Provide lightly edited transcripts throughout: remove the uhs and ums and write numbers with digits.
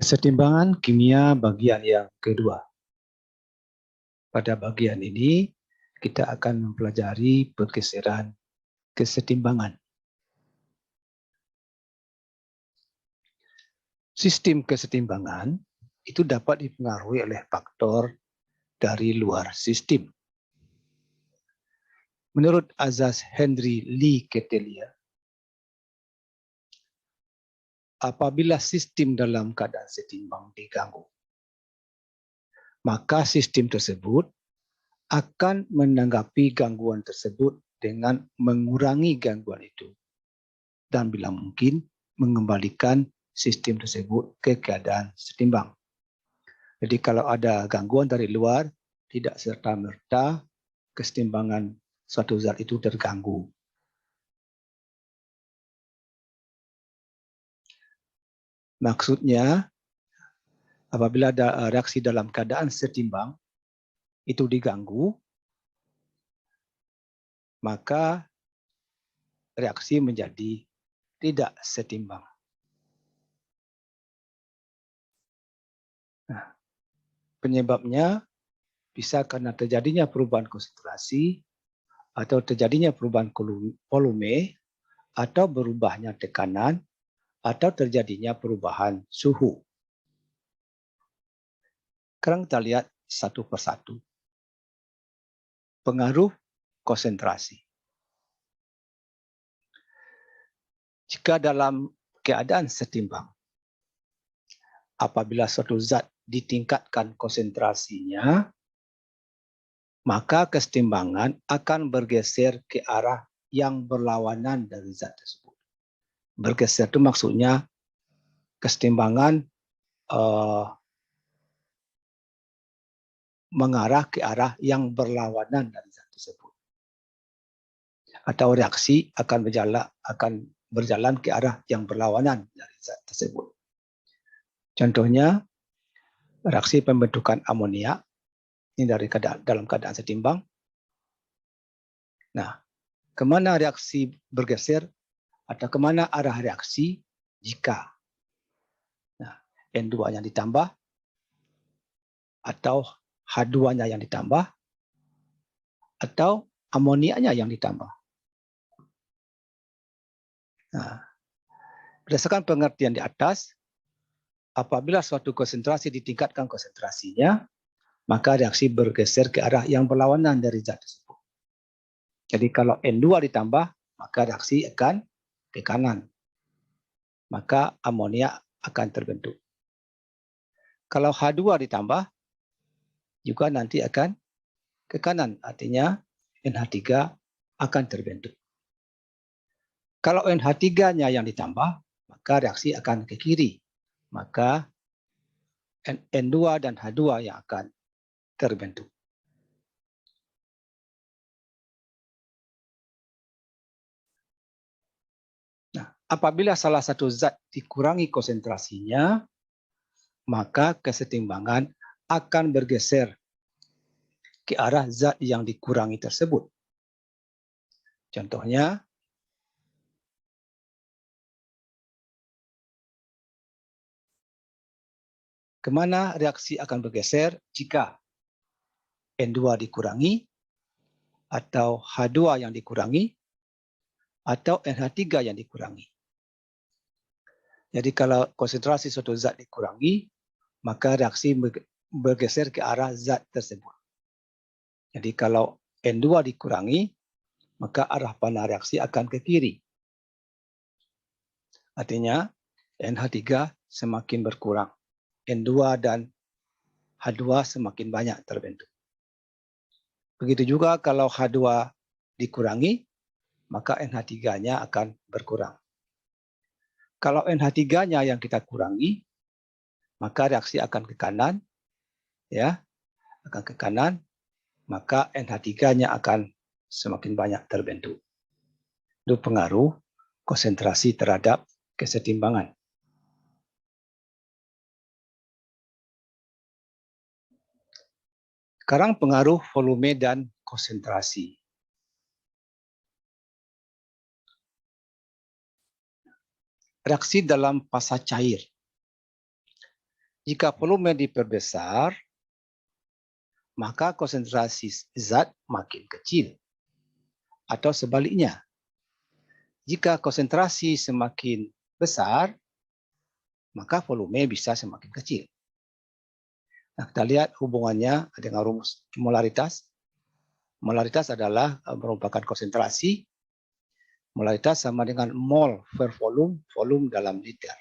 Kesetimbangan kimia bagian yang kedua. Pada bagian ini, kita akan mempelajari pergeseran kesetimbangan. Sistem kesetimbangan itu dapat dipengaruhi oleh faktor dari luar sistem. Menurut azas Henry Lee Ketelier, apabila sistem dalam keadaan setimbang diganggu, maka sistem tersebut akan menanggapi gangguan tersebut dengan mengurangi gangguan itu dan bila mungkin mengembalikan sistem tersebut ke keadaan setimbang. Jadi kalau ada gangguan dari luar, tidak serta-merta kesetimbangan suatu zat itu terganggu. Maksudnya, apabila ada reaksi dalam keadaan setimbang, itu diganggu, maka reaksi menjadi tidak setimbang. Nah, penyebabnya bisa karena terjadinya perubahan konsentrasi, atau terjadinya perubahan volume, atau berubahnya tekanan, atau terjadinya perubahan suhu. Sekarang kita lihat satu persatu. Pengaruh konsentrasi. Jika dalam keadaan setimbang, apabila suatu zat ditingkatkan konsentrasinya, maka kesetimbangan akan bergeser ke arah yang berlawanan dari zat tersebut. Bergeser itu maksudnya kesetimbangan mengarah ke arah yang berlawanan dari zat tersebut. Atau reaksi akan berjalan ke arah yang berlawanan dari zat tersebut. Contohnya, reaksi pembentukan amonia ini dalam keadaan setimbang. Nah, kemana reaksi bergeser atau kemana arah reaksi jika N2-nya ditambah atau H2-nya yang ditambah atau amoniaknya yang ditambah. Nah, berdasarkan pengertian di atas, apabila suatu konsentrasi ditingkatkan konsentrasinya, maka reaksi bergeser ke arah yang berlawanan dari zat tersebut. Jadi kalau N2 ditambah, maka reaksi akan ke kanan. Maka amoniak akan terbentuk. Kalau H2 ditambah, juga nanti akan ke kanan. Artinya NH3 akan terbentuk. Kalau NH3-nya yang ditambah, maka reaksi akan ke kiri. Maka N2 dan H2 yang akan terbentuk. Nah, apabila salah satu zat dikurangi konsentrasinya, maka kesetimbangan akan bergeser ke arah zat yang dikurangi tersebut. Contohnya, kemana reaksi akan bergeser jika N2 dikurangi, atau H2 yang dikurangi, atau NH3 yang dikurangi. Jadi kalau konsentrasi suatu zat dikurangi, maka reaksi bergeser ke arah zat tersebut. Jadi kalau N2 dikurangi, maka arah panah reaksi akan ke kiri. Artinya NH3 semakin berkurang. N2 dan H2 semakin banyak terbentuk. Begitu juga kalau H2 dikurangi, maka NH3-nya akan berkurang. Kalau NH3-nya yang kita kurangi, maka reaksi akan ke kanan, akan ke kanan, maka NH3-nya akan semakin banyak terbentuk. Itu pengaruh konsentrasi terhadap kesetimbangan. Sekarang pengaruh volume dan konsentrasi. Reaksi dalam fasa cair. Jika volume diperbesar, maka konsentrasi zat makin kecil. Atau sebaliknya, jika konsentrasi semakin besar, maka volume bisa semakin kecil. Nah, kita lihat hubungannya dengan rumus molaritas. Molaritas adalah merupakan konsentrasi. Molaritas sama dengan mol per volume, volume dalam liter.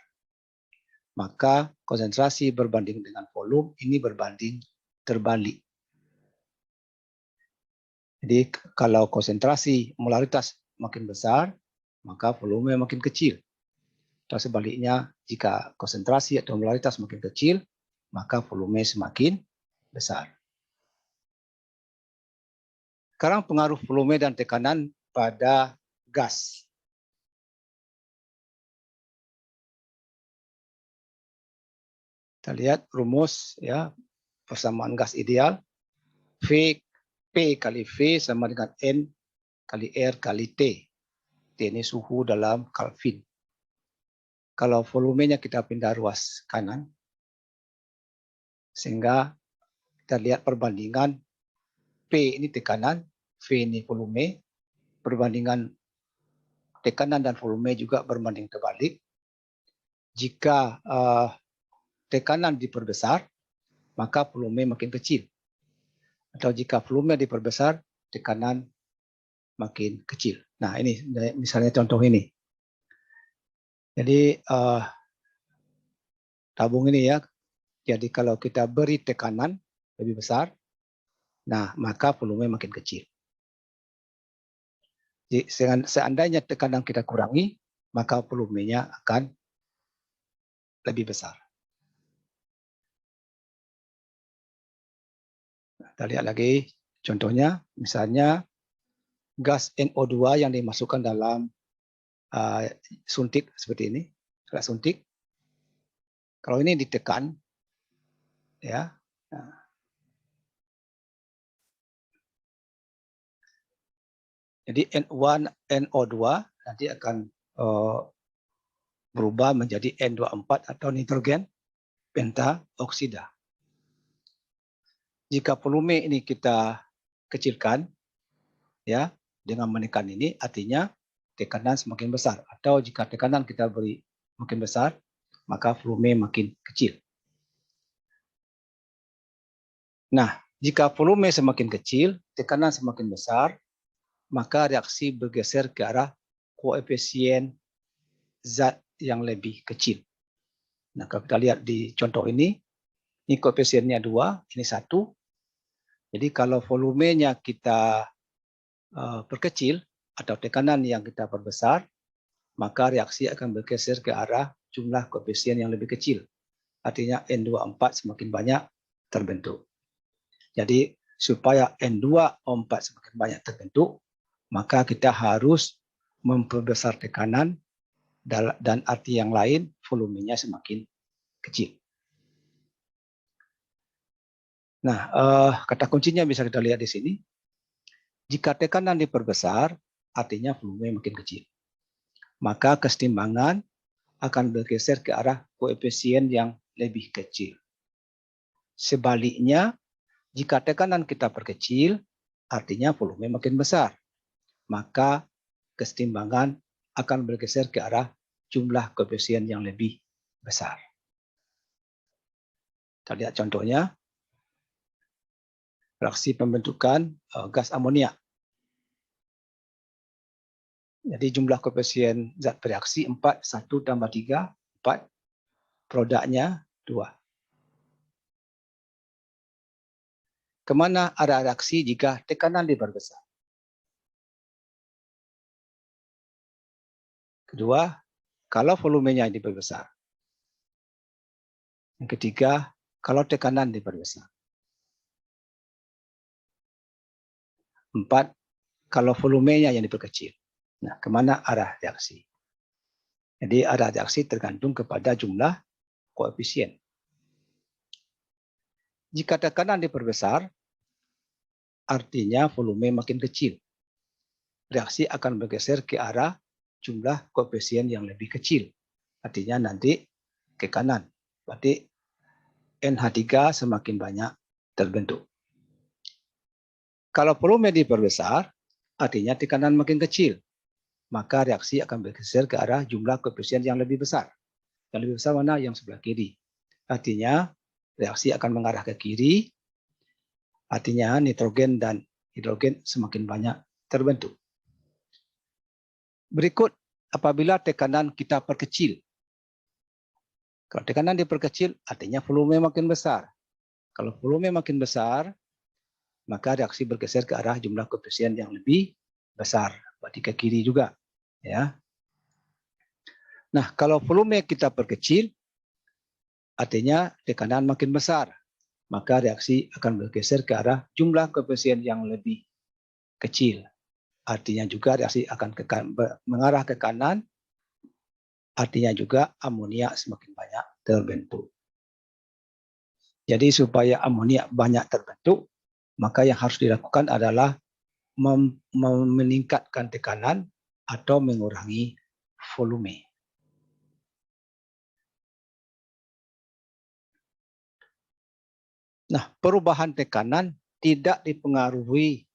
Maka konsentrasi berbanding dengan volume ini berbanding terbalik. Jadi kalau konsentrasi molaritas makin besar, maka volume makin kecil. Atau sebaliknya, jika konsentrasi atau molaritas makin kecil, maka volume semakin besar. Sekarang pengaruh volume dan tekanan pada gas. Kita lihat rumus ya, persamaan gas ideal. P kali V sama dengan N kali R kali T. T ini suhu dalam Kelvin. Kalau volumenya kita pindah ruas kanan, sehingga kita lihat perbandingan P ini tekanan, V ini volume, perbandingan tekanan dan volume juga berbanding terbalik. Jika tekanan diperbesar, maka volume makin kecil. Atau jika volume diperbesar, tekanan makin kecil. Nah, ini misalnya contoh ini. Jadi tabung ini ya. Jadi kalau kita beri tekanan lebih besar, nah maka volume makin kecil. Jadi seandainya tekanan kita kurangi, maka volumenya akan lebih besar. Kita lihat lagi contohnya, misalnya gas NO2 yang dimasukkan dalam suntik seperti ini, alat suntik. Kalau ini ditekan, ya, jadi NO2 nanti akan berubah menjadi N24 atau nitrogen pentaoksida. Jika volume ini kita kecilkan, ya, dengan menekan ini, artinya tekanan semakin besar. Atau jika tekanan kita beri makin besar, maka volume makin kecil. Nah, jika volume semakin kecil, tekanan semakin besar, maka reaksi bergeser ke arah koefisien zat yang lebih kecil. Nah, kalau kita lihat di contoh ini koefisiennya 2, ini 1. Jadi kalau volumenya kita perkecil atau tekanan yang kita perbesar, maka reaksi akan bergeser ke arah jumlah koefisien yang lebih kecil. Artinya N24 semakin banyak terbentuk. Jadi supaya N24 semakin banyak terbentuk, maka kita harus memperbesar tekanan dan arti yang lain volumenya semakin kecil. Nah, kata kuncinya bisa kita lihat di sini. Jika tekanan diperbesar, artinya volume makin kecil. Maka kesetimbangan akan bergeser ke arah koefisien yang lebih kecil. Sebaliknya, jika tekanan kita perkecil, artinya volume makin besar. Maka kesetimbangan akan bergeser ke arah jumlah koefisien yang lebih besar. Kita lihat contohnya. Reaksi pembentukan gas amonia. Jadi jumlah koefisien zat bereaksi 4, 1 tambah 3, 4. Produknya 2. Kemana arah reaksi jika tekanan diperbesar? Kedua, kalau volumenya diperbesar. Yang ketiga, kalau tekanan diperbesar. 4, kalau volumenya yang diperkecil. Nah, kemana arah reaksi? Jadi arah reaksi tergantung kepada jumlah koefisien. Jika tekanan diperbesar, artinya volume makin kecil. Reaksi akan bergeser ke arah jumlah koefisien yang lebih kecil. Artinya nanti ke kanan. Berarti NH3 semakin banyak terbentuk. Kalau volume diperbesar, artinya tekanan makin kecil, maka reaksi akan bergeser ke arah jumlah koefisien yang lebih besar. Yang lebih besar mana? Yang sebelah kiri. Artinya reaksi akan mengarah ke kiri, artinya nitrogen dan hidrogen semakin banyak terbentuk. Berikut apabila tekanan kita perkecil. Kalau tekanan diperkecil, artinya volume makin besar. Kalau volume makin besar, maka reaksi bergeser ke arah jumlah koefisien yang lebih besar, berarti ke kiri juga. Ya. Nah, kalau volume kita perkecil, artinya tekanan makin besar, maka reaksi akan bergeser ke arah jumlah koefisien yang lebih kecil. Artinya juga reaksi akan mengarah ke kanan, artinya juga amonia semakin banyak terbentuk. Jadi supaya amonia banyak terbentuk, maka yang harus dilakukan adalah meningkatkan tekanan atau mengurangi volume. Nah, perubahan tekanan tidak dipengaruhi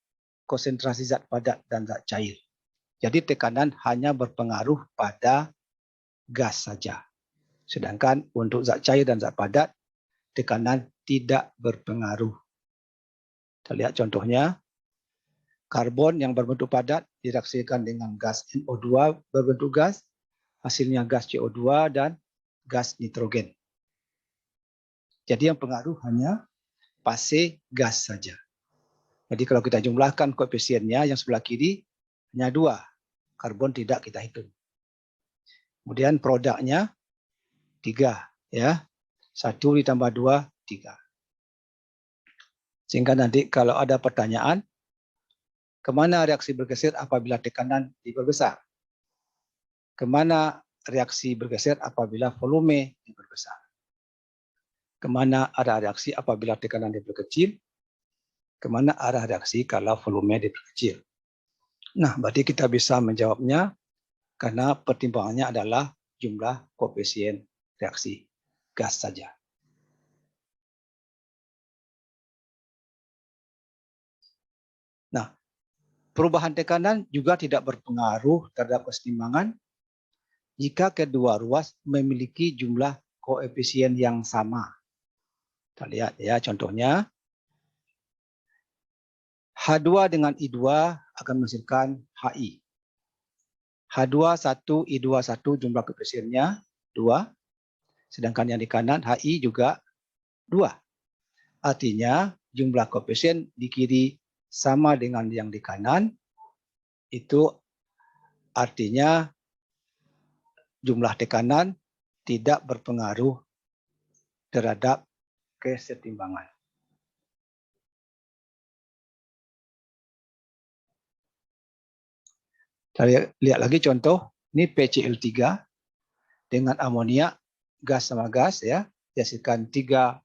konsentrasi zat padat dan zat cair. Jadi tekanan hanya berpengaruh pada gas saja. Sedangkan untuk zat cair dan zat padat, tekanan tidak berpengaruh. Kita lihat contohnya, karbon yang berbentuk padat direaksikan dengan gas NO2 berbentuk gas, hasilnya gas CO2 dan gas nitrogen. Jadi yang pengaruh hanya fase gas saja. Jadi kalau kita jumlahkan koefisiennya yang sebelah kiri hanya 2, karbon tidak kita hitung. Kemudian produknya 3, ya. 1 ditambah 2, 3. Sehingga nanti kalau ada pertanyaan, kemana reaksi bergeser apabila tekanan diperbesar? Kemana reaksi bergeser apabila volume diperbesar? Kemana arah reaksi apabila tekanan diperkecil? Kemana arah reaksi kalau volume diperkecil? Nah, berarti kita bisa menjawabnya karena pertimbangannya adalah jumlah koefisien reaksi gas saja. Nah, perubahan tekanan juga tidak berpengaruh terhadap keseimbangan jika kedua ruas memiliki jumlah koefisien yang sama. Kita lihat ya contohnya. H2 dengan I2 akan menghasilkan HI. H2 1, I2 1 jumlah koefisiennya 2. Sedangkan yang di kanan HI juga 2. Artinya jumlah koefisien di kiri sama dengan yang di kanan. Itu artinya jumlah tekanan tidak berpengaruh terhadap kesetimbangan. Kita lihat lagi contoh, ini PCl3 dengan amonia, gas sama gas ya, dihasilkan 3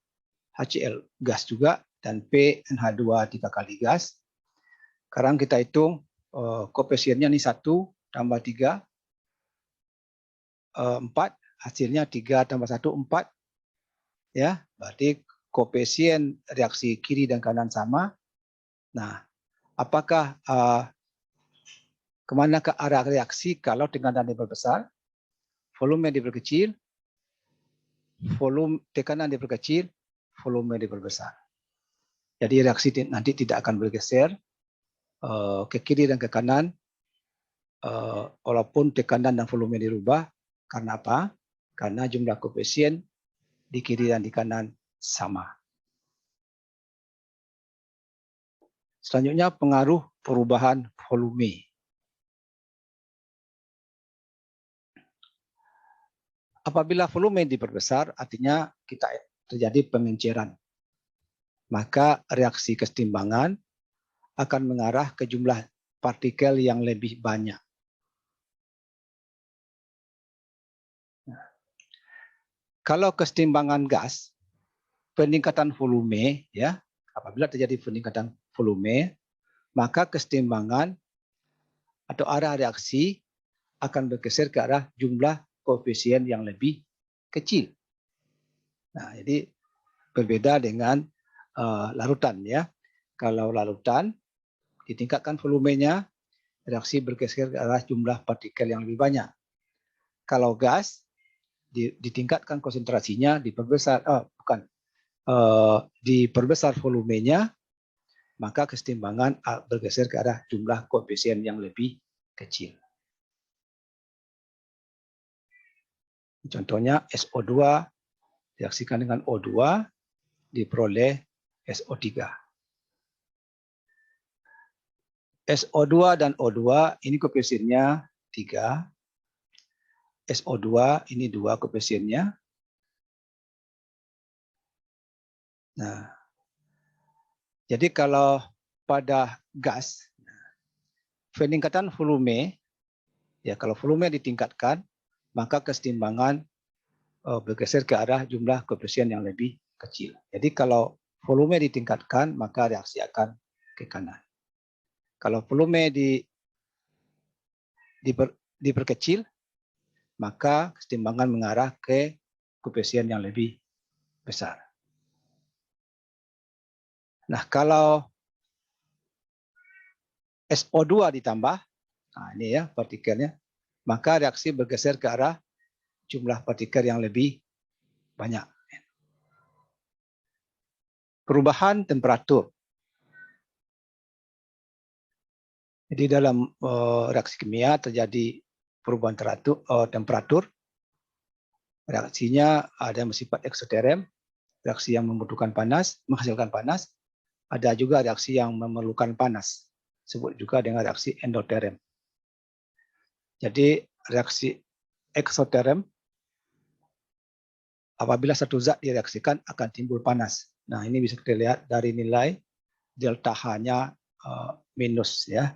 HCl gas juga dan PNH2 3 kali gas. Sekarang kita hitung koefisiennya ini 1 tambah 3, 4, hasilnya 3 tambah 1, 4. Ya, berarti koefisien reaksi kiri dan kanan sama. Nah, apakah kemana ke arah reaksi kalau tekanan diperbesar, volume diperkecil, tekanan diperkecil, volume diperbesar. Jadi reaksi nanti tidak akan bergeser ke kiri dan ke kanan walaupun tekanan dan volume dirubah. Karena apa? Karena jumlah koefisien di kiri dan di kanan sama. Selanjutnya pengaruh perubahan volume. Apabila volume diperbesar, artinya kita terjadi pengenceran. Maka reaksi kesetimbangan akan mengarah ke jumlah partikel yang lebih banyak. Kalau kesetimbangan gas, peningkatan volume, ya, apabila terjadi peningkatan volume, maka kesetimbangan atau arah reaksi akan bergeser ke arah jumlah koefisien yang lebih kecil. Nah, jadi Berbeda dengan larutan ya. Kalau larutan ditingkatkan volumenya, reaksi bergeser ke arah jumlah partikel yang lebih banyak. Kalau gas ditingkatkan konsentrasinya, diperbesar volumenya, maka kesetimbangan bergeser ke arah jumlah koefisien yang lebih kecil. Contohnya SO2 reaksikan dengan O2 diperoleh SO3. SO2 dan O2 ini koefisiennya 3. SO2 ini 2 koefisiennya. Nah, jadi kalau pada gas, peningkatan volume, ya kalau volume ditingkatkan, maka kesetimbangan bergeser ke arah jumlah koefisien yang lebih kecil. Jadi kalau volume ditingkatkan, maka reaksi akan ke kanan. Kalau volume diperkecil, maka kesetimbangan mengarah ke koefisien yang lebih besar. Nah, kalau SO2 ditambah, nah ini ya partikelnya, maka reaksi bergeser ke arah jumlah partikel yang lebih banyak. Perubahan temperatur. Jadi dalam reaksi kimia terjadi perubahan temperatur. Reaksinya ada yang bersifat eksoterm, reaksi yang membutuhkan panas, menghasilkan panas. Ada juga reaksi yang memerlukan panas, disebut juga dengan reaksi endoterm. Jadi reaksi eksoterm, apabila satu zat direaksikan akan timbul panas. Nah, ini bisa kita lihat dari nilai delta H-nya minus ya.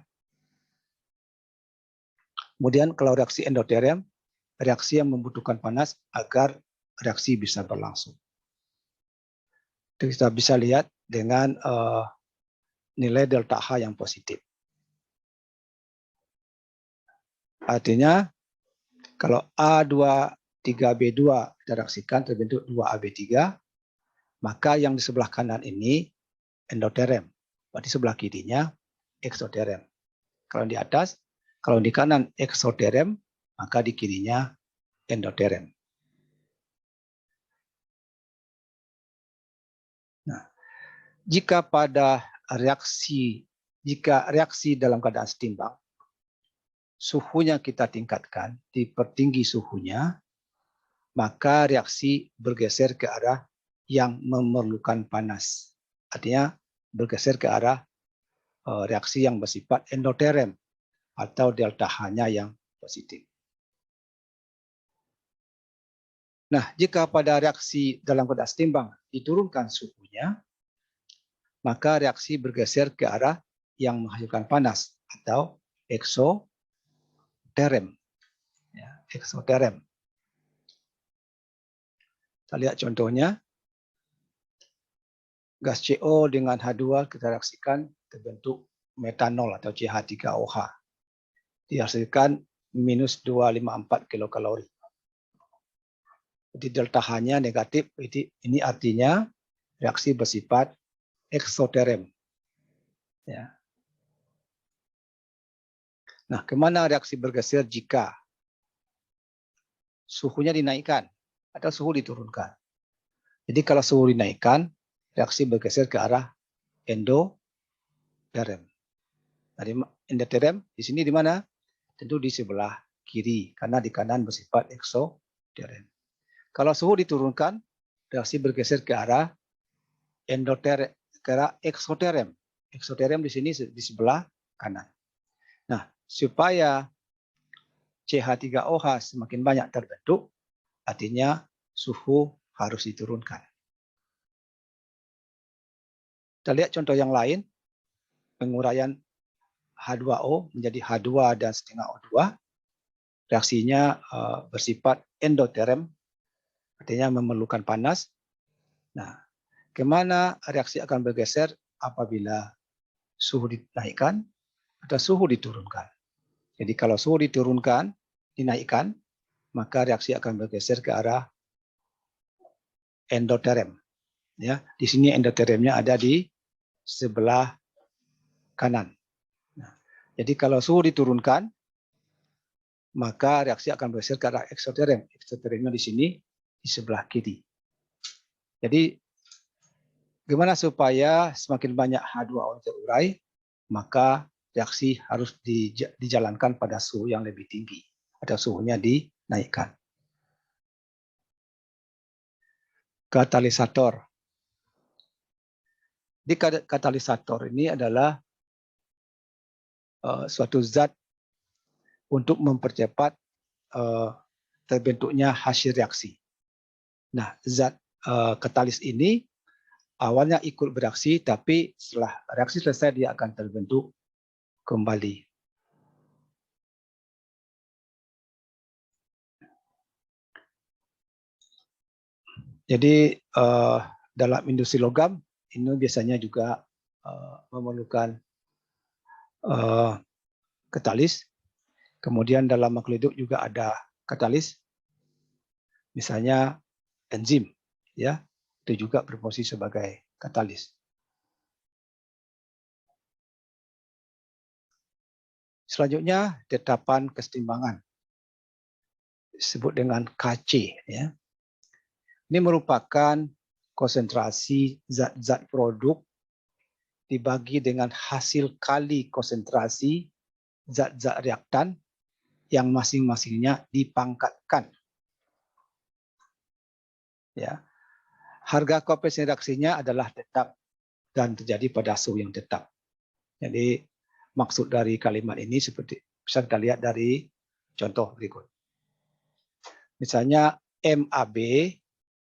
Kemudian kalau reaksi endoterm, reaksi yang membutuhkan panas agar reaksi bisa berlangsung. Kita bisa lihat dengan nilai delta H yang positif. Artinya kalau A23B2 direaksikan terbentuk 2AB3, maka yang di sebelah kanan ini endoterm, berarti sebelah kirinya eksoterm. Kalau di atas, kalau di kanan eksoterm, maka di kirinya endoterm. Nah, jika reaksi dalam keadaan setimbang, suhunya kita tingkatkan, dipertinggi suhunya, maka reaksi bergeser ke arah yang memerlukan panas. Artinya bergeser ke arah reaksi yang bersifat endoterm atau delta H-nya yang positif. Nah, jika pada reaksi dalam keadaan setimbang diturunkan suhunya, maka reaksi bergeser ke arah yang menghasilkan panas atau eksoterm. Ya, eksoterm. Kita lihat contohnya. Gas CO dengan H2 kita reaksikan terbentuk metanol atau CH3OH. Dihasilkan minus 254 kilokalori. Jadi delta H-nya negatif, ini artinya reaksi bersifat eksoterm. Ya. Nah, kemana reaksi bergeser jika suhunya dinaikkan atau suhu diturunkan? Jadi kalau suhu dinaikkan, reaksi bergeser ke arah endoterm. Dari endoterm di sini di mana? Tentu di sebelah kiri, karena di kanan bersifat eksoterm. Kalau suhu diturunkan, reaksi bergeser ke arah endoterm, ke arah eksoterm. Eksoterm di sini di sebelah kanan. Nah, supaya CH3OH semakin banyak terbentuk, artinya suhu harus diturunkan. Kita lihat contoh yang lain, penguraian H2O menjadi H2 dan setengah O2. Reaksinya bersifat endoterm, artinya memerlukan panas. Nah, kemana reaksi akan bergeser apabila suhu dinaikkan atau suhu diturunkan? Jadi kalau suhu diturunkan, dinaikkan, maka reaksi akan bergeser ke arah endoterm. Ya, di sini endotheliumnya ada di sebelah kanan. Nah, jadi kalau suhu diturunkan, maka reaksi akan bergeser ke arah eksoterium. Eksoteriumnya di sini di sebelah kiri. Jadi gimana supaya semakin banyak H2O terurai, maka reaksi harus dijalankan pada suhu yang lebih tinggi atau suhunya dinaikkan. Katalisator. Di katalisator ini adalah suatu zat untuk mempercepat terbentuknya hasil reaksi. Nah, zat katalis ini awalnya ikut bereaksi, tapi setelah reaksi selesai dia akan terbentuk kembali. Jadi dalam industri logam ini biasanya juga memerlukan katalis. Kemudian dalam makhluk hidup juga ada katalis, misalnya enzim, ya itu juga berfungsi sebagai katalis. Selanjutnya tetapan kesetimbangan, disebut dengan KC. Ya. Ini merupakan konsentrasi zat-zat produk dibagi dengan hasil kali konsentrasi zat-zat reaktan yang masing-masingnya dipangkatkan. Ya. Harga koefisien reaksinya adalah tetap dan terjadi pada suhu yang tetap. Jadi maksud dari kalimat ini seperti bisa kita lihat dari contoh berikut. Misalnya MAB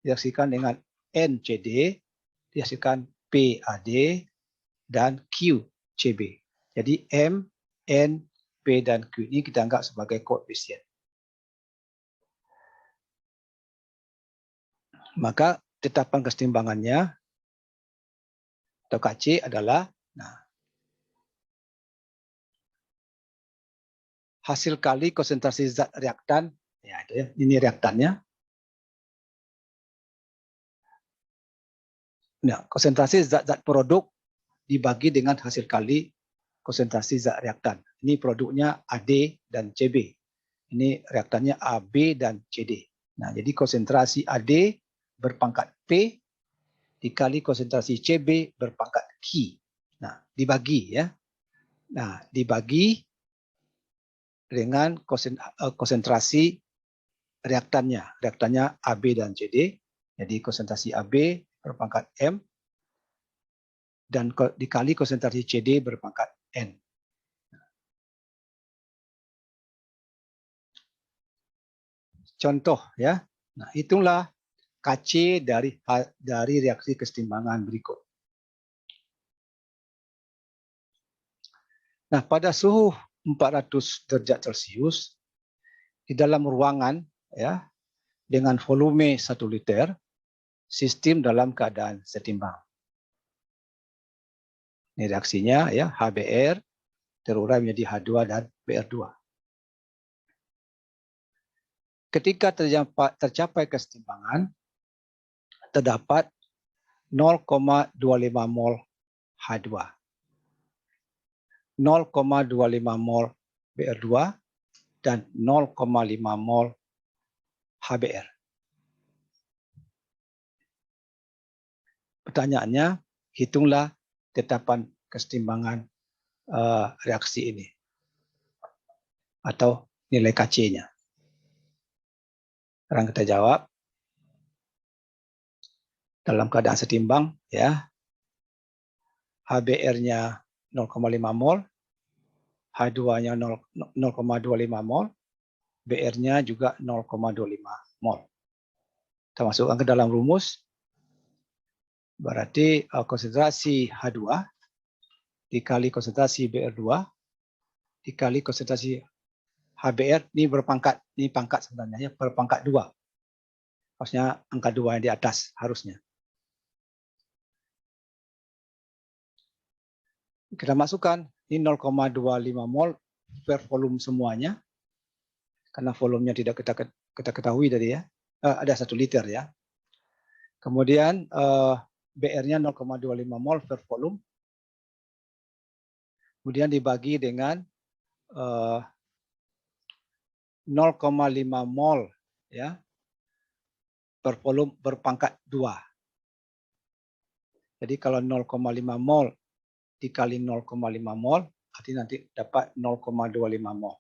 direaksikan dengan NCD, dihasilkan PAD dan QCB. Jadi M, N, P dan Q ini kita anggap sebagai koefisien. Maka tetapan kesetimbangannya atau KC adalah hasil kali konsentrasi zat reaktan, ya itu ya, ini reaktannya. Nah, konsentrasi zat-zat produk dibagi dengan hasil kali konsentrasi zat reaktan. Ini produknya AD dan CB. Ini reaktannya AB dan CD. Nah, jadi konsentrasi AD berpangkat P dikali konsentrasi CB berpangkat Q. Nah, dibagi ya. Nah, dibagi dengan konsentrasi reaktannya. Reaktannya AB dan CD. Jadi konsentrasi AB berpangkat M dan dikali konsentrasi CD berpangkat N. Contoh ya. Nah, itulah KC dari reaksi kesetimbangan berikut. Nah, pada suhu 400 derajat Celcius di dalam ruangan ya dengan volume 1 liter, sistem dalam keadaan setimbang. Ini reaksinya ya, HBr terurai menjadi H2 dan Br2. Ketika tercapai kesetimbangan, terdapat 0,25 mol H2, 0,25 mol Br2, dan 0,5 mol HBr. Pertanyaannya, hitunglah tetapan kesetimbangan reaksi ini atau nilai KC-nya. Sekarang kita jawab. Dalam keadaan setimbang, ya, HBr-nya 0,5 mol, H2-nya 0,25 mol, Br-nya juga 0,25 mol. Kita masukkan ke dalam rumus. Berarti konsentrasi H2 dikali konsentrasi Br2 dikali konsentrasi HBr, ini berpangkat, ini pangkat sebenarnya ya, berpangkat 2. Harusnya angka 2 yang di atas harusnya. Kita masukkan ini 0,25 mol per volume semuanya. Karena volumenya tidak kita ketahui tadi ya. Ada 1 liter ya. Kemudian BR-nya 0,25 mol per volume. Kemudian dibagi dengan 0,5 mol ya per volume berpangkat 2. Jadi kalau 0,5 mol dikali 0,5 mol, artinya nanti dapat 0,25 mol.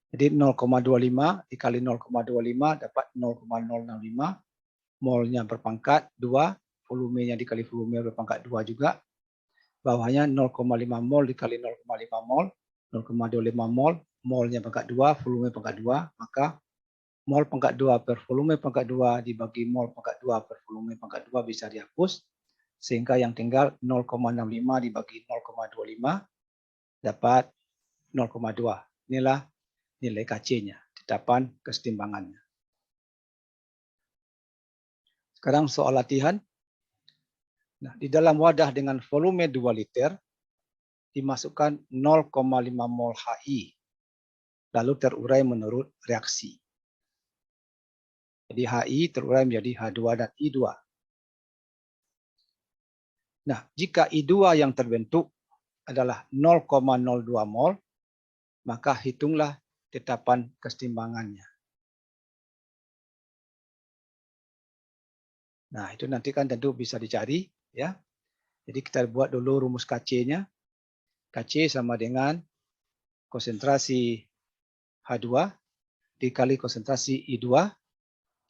Jadi 0,25 dikali 0,25 dapat 0,065. Molnya berpangkat 2, volumenya dikali volume berpangkat 2 juga. Bawahnya 0,5 mol dikali 0,5 mol, 0,25 mol, molnya pangkat 2, volume pangkat 2, maka mol pangkat 2 per volume pangkat 2 dibagi mol pangkat 2 per volume pangkat 2 bisa dihapus. Sehingga yang tinggal 0,65 dibagi 0,25 dapat 0,2. Inilah nilai Kc-nya, tetapan kesetimbangannya. Sekarang soal latihan. Nah, di dalam wadah dengan volume 2 liter, dimasukkan 0,5 mol HI, lalu terurai menurut reaksi. Jadi HI terurai menjadi H2 dan I2. Nah, jika I2 yang terbentuk adalah 0,02 mol, maka hitunglah tetapan kesetimbangannya. Nah, itu nanti kan tentu bisa dicari, ya. Jadi kita buat dulu rumus Kc-nya. Kc sama dengan konsentrasi H2 dikali konsentrasi I2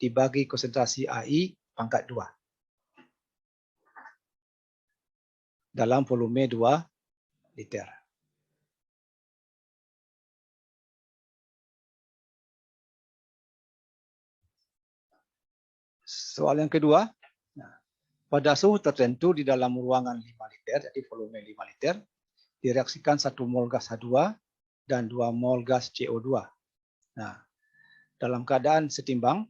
dibagi konsentrasi AI pangkat 2. Dalam volume 2 liter. Soal yang kedua, pada suhu tertentu di dalam ruangan 5 liter, jadi volume 5 liter, direaksikan 1 mol gas H2 dan 2 mol gas CO2. Nah, dalam keadaan setimbang,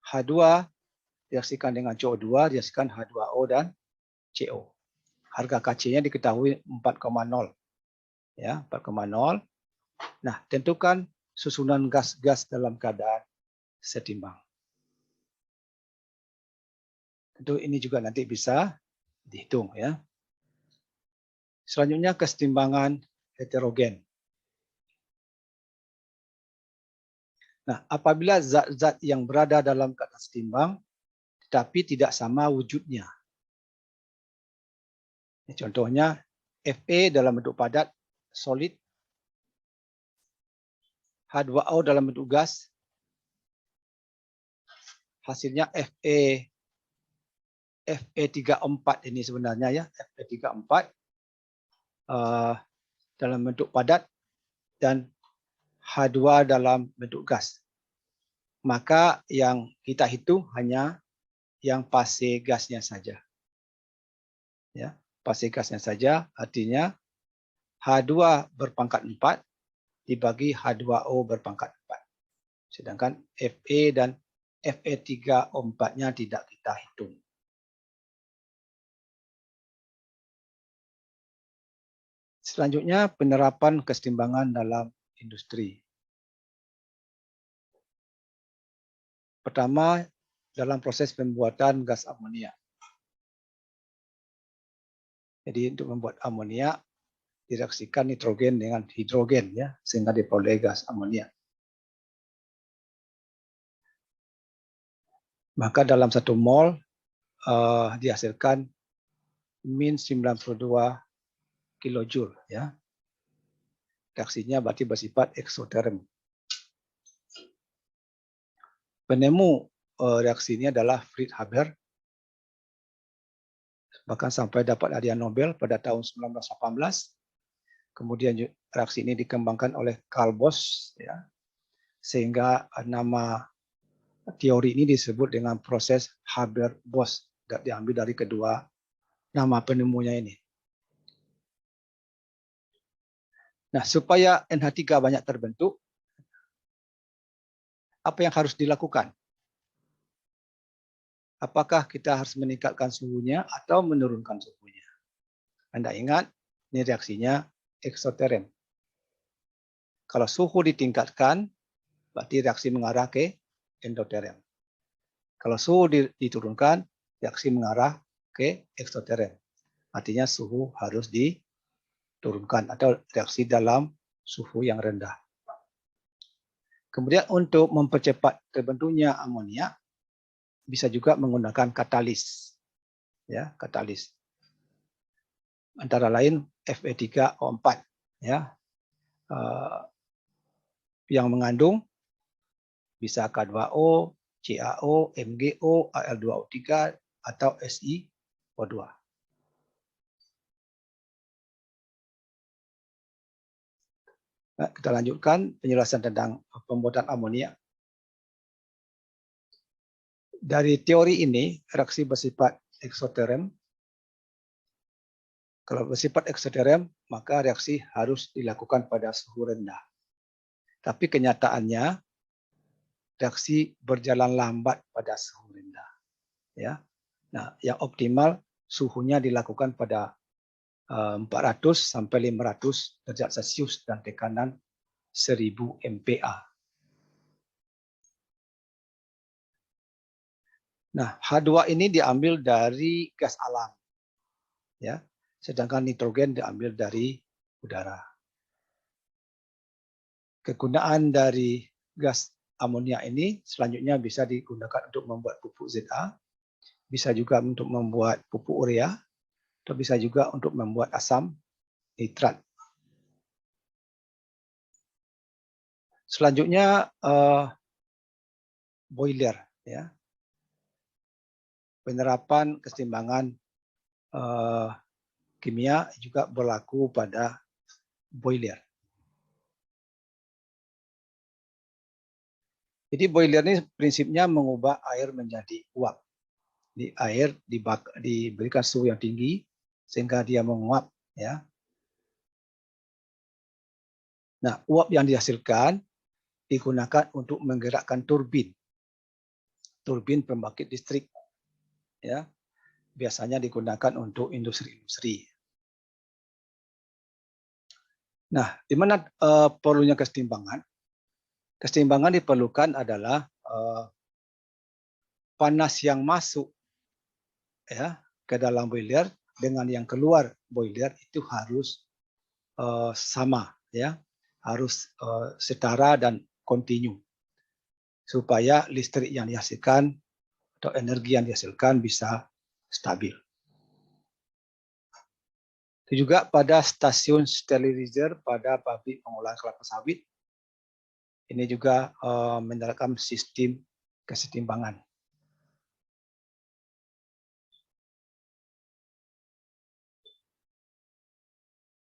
H2 direaksikan dengan CO2, direaksikan H2O dan CO. Harga Kc-nya diketahui 4,0. Ya, 4,0. Nah, tentukan susunan gas-gas dalam keadaan setimbang. Tentu ini juga nanti bisa dihitung, ya. Selanjutnya kesetimbangan heterogen. Nah, apabila zat-zat yang berada dalam keadaan setimbang tetapi tidak sama wujudnya. Contohnya Fe dalam bentuk padat solid, H2O dalam bentuk gas, hasilnya Fe34 ini sebenarnya, ya, Fe34 dalam bentuk padat dan H2 dalam bentuk gas. Maka yang kita hitung hanya yang fase gasnya saja. Ya, fase gasnya saja, artinya H2 berpangkat 4 dibagi H2O berpangkat 4. Sedangkan Fe dan Fe34-nya tidak kita hitung. Selanjutnya penerapan kesetimbangan dalam industri. Pertama, dalam proses pembuatan gas amonia. Jadi untuk membuat amonia direaksikan nitrogen dengan hidrogen, ya, sehingga diperoleh gas amonia. Maka dalam 1 mol dihasilkan min 92 kilojoule, ya. Reaksinya berarti bersifat eksoterm. Penemu reaksi ini adalah Fritz Haber. Bahkan sampai dapat hadiah Nobel pada tahun 1918. Kemudian reaksi ini dikembangkan oleh Carl Bosch, ya, sehingga nama teori ini disebut dengan proses Haber-Bosch, diambil dari kedua nama penemunya ini. Nah, supaya NH3 banyak terbentuk, apa yang harus dilakukan? Apakah kita harus meningkatkan suhunya atau menurunkan suhunya? Anda ingat, ini reaksinya eksoterm. Kalau suhu ditingkatkan, berarti reaksi mengarah ke endoterm. Kalau suhu diturunkan, reaksi mengarah ke eksoterm. Artinya suhu harus diturunkan atau reaksi dalam suhu yang rendah. Kemudian untuk mempercepat terbentuknya amonia, bisa juga menggunakan katalis. Ya, katalis. Antara lain Fe3O4, ya, yang mengandung bisa K2O, CaO, MgO, Al2O3 atau SiO2. Nah, kita lanjutkan penjelasan tentang pembuatan amonia. Dari teori ini, reaksi bersifat eksoterm. Kalau bersifat eksoterm, maka reaksi harus dilakukan pada suhu rendah. Tapi kenyataannya, reaksi berjalan lambat pada suhu rendah. Ya. Nah, yang optimal suhunya dilakukan pada 400 sampai 500 derajat Celcius dan tekanan 1000 MPa. Nah, H2 ini diambil dari gas alam. Ya. Sedangkan nitrogen diambil dari udara. Kegunaan dari gas amonia ini selanjutnya bisa digunakan untuk membuat pupuk ZA, bisa juga untuk membuat pupuk urea, atau bisa juga untuk membuat asam nitrat. Selanjutnya boiler, ya. Penerapan keseimbangan kimia juga berlaku pada boiler. Jadi boiler ini prinsipnya mengubah air menjadi uap. Di air diberikan suhu yang tinggi sehingga dia menguap, ya. Nah, uap yang dihasilkan digunakan untuk menggerakkan turbin pembangkit listrik, ya. Biasanya digunakan untuk industri-industri. Nah, di mana perlunya keseimbangan? Keseimbangan diperlukan adalah panas yang masuk, ya, ke dalam boiler dengan yang keluar boiler itu harus sama, ya, harus setara dan kontinu supaya listrik yang dihasilkan atau energi yang dihasilkan bisa stabil. Itu juga pada stasiun sterilizer pada pabrik pengolahan kelapa sawit. Ini juga menerapkan sistem kesetimbangan.